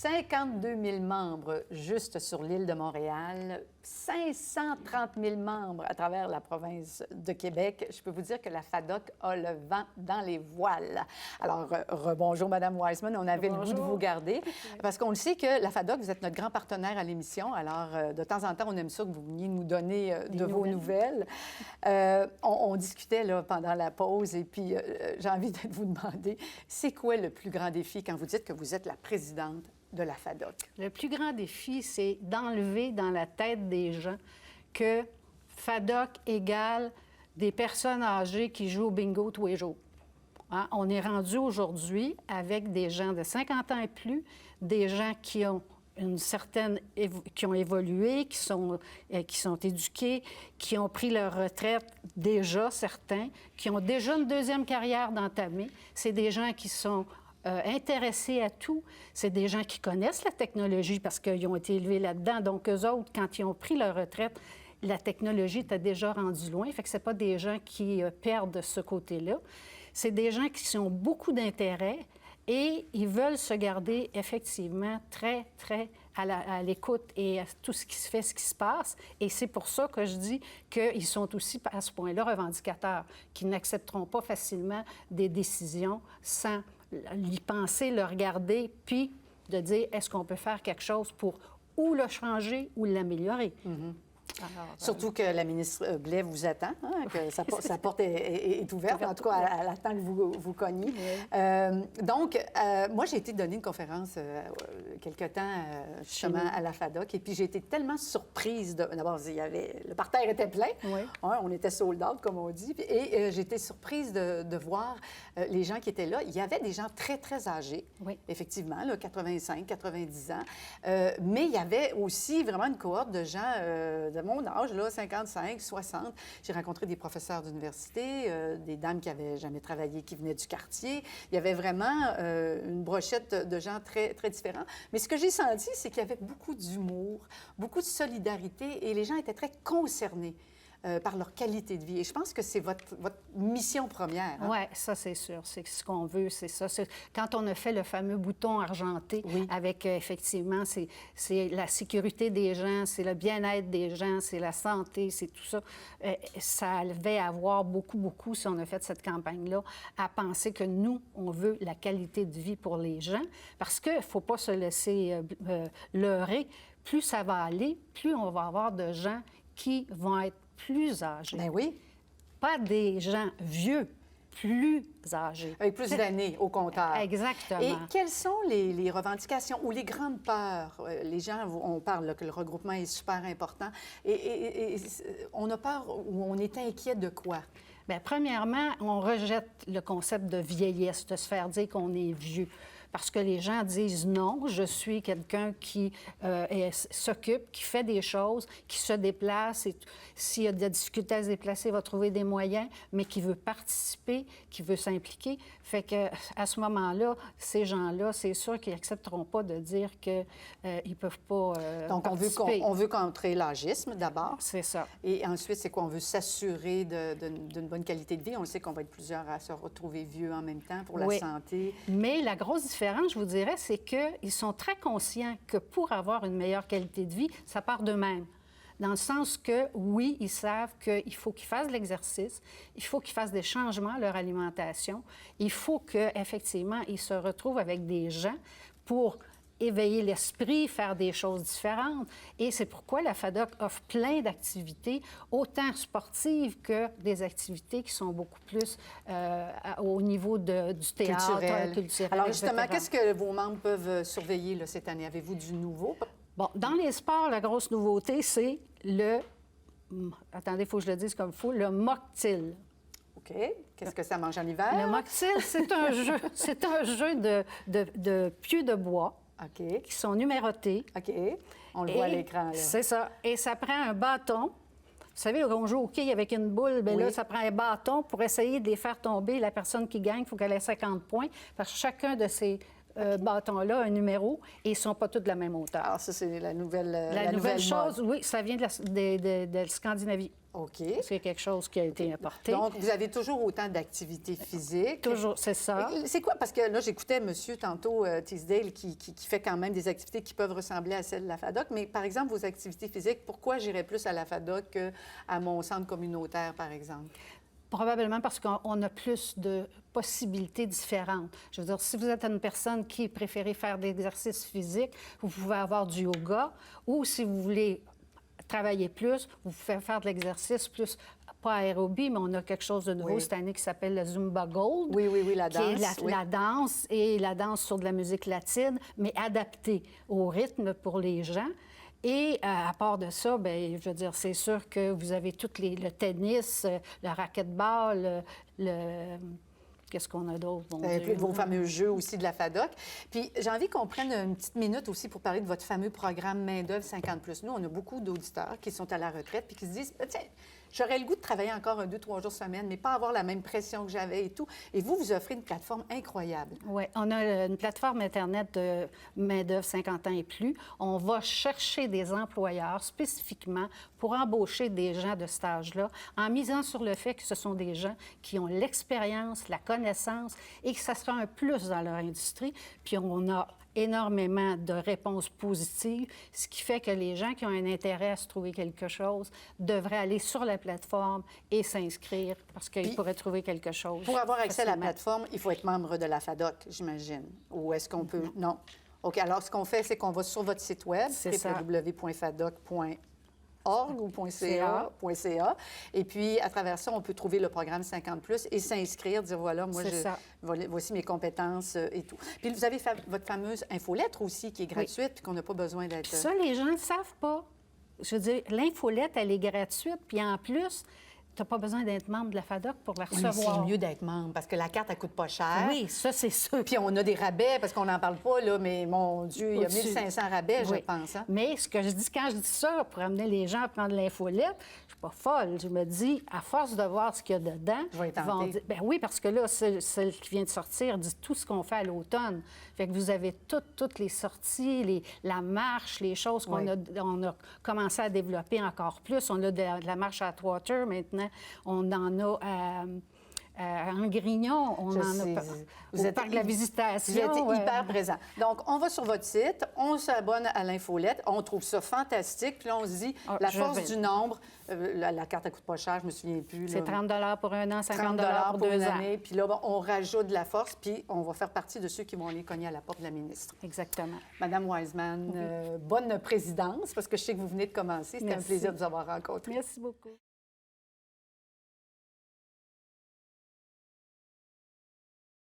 52 000 membres juste sur l'île de Montréal, 530 000 membres à travers la province de Québec. Je peux vous dire que la FADOC a le vent dans les voiles. Alors, rebonjour, Mme Wiseman. On avait le goût de vous garder parce qu'on le sait que la FADOC, vous êtes notre grand partenaire à l'émission. Alors, de temps en temps, on aime ça que vous veniez nous donner de vos nouvelles. On discutait là, pendant la pause et puis j'ai envie de vous demander, c'est quoi le plus grand défi quand vous dites que vous êtes la présidente de la FADOC? Le plus grand défi, c'est d'enlever dans la tête des gens que FADOC égale des personnes âgées qui jouent au bingo tous les jours. Hein? On est rendu aujourd'hui avec des gens de 50 ans et plus, des gens qui ont qui ont évolué, qui sont éduqués, qui ont pris leur retraite déjà, certains, qui ont déjà une deuxième carrière d'entamer. C'est des gens qui sont intéressés à tout. C'est des gens qui connaissent la technologie parce qu'ils ont été élevés là-dedans. Donc, eux autres, quand ils ont pris leur retraite, la technologie était déjà rendue loin. Fait que ce pas des gens qui perdent ce côté-là. C'est des gens qui ont beaucoup d'intérêt et ils veulent se garder effectivement très, très à l'écoute et à tout ce qui se fait, ce qui se passe. Et c'est pour ça que je dis qu'ils sont aussi, à ce point-là, revendicateurs, qui n'accepteront pas facilement des décisions sans y penser, le regarder, puis de dire est-ce qu'on peut faire quelque chose pour ou le changer ou l'améliorer. Mm-hmm. Alors, surtout que la ministre Blais vous attend, hein, que sa porte est ouverte, en tout cas, elle attend que vous cogniez. Oui. Donc, moi, j'ai été donner une conférence quelque temps, justement, à la FADOC, et puis j'ai été tellement surprise. D'abord, le parterre était plein, oui. Hein, on était sold out, comme on dit, et j'ai été surprise de voir les gens qui étaient là. Il y avait des gens très, très âgés, oui. Effectivement, là, 85, 90 ans, mais il y avait aussi vraiment une cohorte de gens de mon âge, là, 55, 60. J'ai rencontré des professeurs d'université, des dames qui n'avaient jamais travaillé, qui venaient du quartier. Il y avait vraiment une brochette de gens très, très différents. Mais ce que j'ai senti, c'est qu'il y avait beaucoup d'humour, beaucoup de solidarité et les gens étaient très concernés par leur qualité de vie. Et je pense que c'est votre mission première. Hein? Oui, ça, c'est sûr. C'est ce qu'on veut, c'est ça. Quand on a fait le fameux bouton argenté, oui. Avec, effectivement, c'est la sécurité des gens, c'est le bien-être des gens, c'est la santé, c'est tout ça. Ça devait avoir beaucoup, si on a fait cette campagne-là, à penser que nous, on veut la qualité de vie pour les gens, parce qu'il ne faut pas se laisser leurrer. Plus ça va aller, plus on va avoir de gens qui vont être plus âgés. Bien oui. Pas des gens vieux, plus âgés. Avec plus d'années au compteur. Exactement. Et quelles sont les revendications ou les grandes peurs? Les gens, on parle là, que le regroupement est super important. Et on a peur ou on est inquiet de quoi? Bien, premièrement, on rejette le concept de vieillesse, de se faire dire qu'on est vieux. Parce que les gens disent non, je suis quelqu'un qui s'occupe, qui fait des choses, qui se déplace. Et s'il y a de la difficulté à se déplacer, il va trouver des moyens, mais qui veut participer, qui veut s'impliquer. Fait qu'à ce moment-là, ces gens-là, c'est sûr qu'ils n'accepteront pas de dire qu'ils ne peuvent pas Donc, participer. on veut contrer l'âgisme, d'abord. C'est ça. Et ensuite, c'est quoi? On veut s'assurer d'une bonne qualité de vie. On le sait qu'on va être plusieurs à se retrouver vieux en même temps pour la santé. Mais la grosse différence, je vous dirais, c'est qu'ils sont très conscients que pour avoir une meilleure qualité de vie, ça part d'eux-mêmes. Dans le sens que, oui, ils savent qu'il faut qu'ils fassent de l'exercice, il faut qu'ils fassent des changements à leur alimentation, il faut qu'effectivement, ils se retrouvent avec des gens pour éveiller l'esprit, faire des choses différentes. Et c'est pourquoi la FADOC offre plein d'activités, autant sportives que des activités qui sont beaucoup plus au niveau du théâtre, culturel. Alors justement, qu'est-ce que vos membres peuvent surveiller là, cette année? Avez-vous du nouveau? Bon, dans les sports, la grosse nouveauté, c'est le... Attendez, il faut que je le dise comme il faut, le mocktail. OK. Qu'est-ce que ça mange en hiver? Le mocktail, c'est un jeu. C'est un jeu de pieux de bois. OK. Qui sont numérotés. OK. On le voit à l'écran, là. C'est ça. Et ça prend un bâton. Vous savez, on joue au quai avec une boule. Bien là, ça prend un bâton pour essayer de les faire tomber. La personne qui gagne, il faut qu'elle ait 50 points. Parce que chacun de ces bâtons-là un numéro et ils ne sont pas tous de la même hauteur. Alors, ça, c'est la nouvelle La nouvelle chose, mode. oui, ça vient de la Scandinavie. OK. C'est quelque chose qui a été importé. Donc, vous avez toujours autant d'activités physiques. Toujours, c'est ça. C'est quoi? Parce que là, j'écoutais monsieur tantôt, Teasdale, qui fait quand même des activités qui peuvent ressembler à celles de la FADOC. Mais par exemple, vos activités physiques, pourquoi j'irais plus à la FADOC qu'à mon centre communautaire, par exemple? Probablement parce qu'on a plus de possibilités différentes. Je veux dire, si vous êtes une personne qui préfère faire des exercices physiques, vous pouvez avoir du yoga, ou si vous voulez travailler plus, vous pouvez faire de l'exercice plus, pas aérobie, mais on a quelque chose de nouveau cette année qui s'appelle le Zumba Gold. Oui, la danse. Qui est la danse et la danse sur de la musique latine, mais adaptée au rythme pour les gens. Et à part de ça, bien, je veux dire, c'est sûr que vous avez le tennis, le racquetball, qu'est-ce qu'on a d'autre? Vos fameux jeux aussi de la FADOC. Puis j'ai envie qu'on prenne une petite minute aussi pour parler de votre fameux programme Main-d'œuvre 50+. Nous, on a beaucoup d'auditeurs qui sont à la retraite puis qui se disent, tiens, j'aurais le goût de travailler encore 2-3 jours semaine, mais pas avoir la même pression que j'avais et tout. Et vous offrez une plateforme incroyable. Oui, on a une plateforme Internet de main-d'œuvre 50 ans et plus. On va chercher des employeurs spécifiquement pour embaucher des gens de cet âge-là, en misant sur le fait que ce sont des gens qui ont l'expérience, la connaissance et que ça sera un plus dans leur industrie. Puis on a énormément de réponses positives, ce qui fait que les gens qui ont un intérêt à se trouver quelque chose devraient aller sur la plateforme et s'inscrire parce qu'ils pourraient trouver quelque chose. Pour avoir accès facilement. à la plateforme, il faut être membre de la FADOC, j'imagine. Ou est-ce qu'on peut... Non. OK. Alors, ce qu'on fait, c'est qu'on va sur votre site web, www.fadoc.org ou .ca. Et puis, à travers ça, on peut trouver le programme 50+ et s'inscrire, dire, voilà, moi, voici mes compétences et tout. Puis, vous avez votre fameuse infolettre aussi, qui est gratuite, puis qu'on n'a pas besoin d'être... Puis ça, les gens ne le savent pas. Je veux dire, l'infolette, elle est gratuite, puis en plus... Tu n'as pas besoin d'être membre de la FADOC pour la recevoir. Oui, c'est mieux d'être membre parce que la carte, elle coûte pas cher. Oui, ça, c'est sûr. Puis on a des rabais parce qu'on n'en parle pas, là, mais mon Dieu, il y a 1500 rabais, je pense. Hein? Mais ce que je dis, quand je dis ça, pour amener les gens à prendre l'infolette, je suis pas folle. Je me dis, à force de voir ce qu'il y a dedans, ils vont dire... Bien oui, parce que là, celle qui vient de sortir dit tout ce qu'on fait à l'automne. Fait que vous avez toutes les sorties, la marche, les choses qu'on a commencé à développer encore plus. On a de la marche à Atwater maintenant. On en a à Grignon, on en a vous êtes parc de la visitation. Vous êtes hyper présent. Donc, on va sur votre site, on s'abonne à l'infolette, on trouve ça fantastique, puis là, on se dit, la force du nombre, la carte, elle coûte pas cher, je me souviens plus. C'est 30 pour un an, 50 pour 2 2 ans. années, puis là, on rajoute de la force, puis on va faire partie de ceux qui vont aller cogner à la porte de la ministre. Exactement. Madame Wiseman, bonne présidence, parce que je sais que vous venez de commencer. C'était un plaisir de vous avoir rencontré. Merci beaucoup.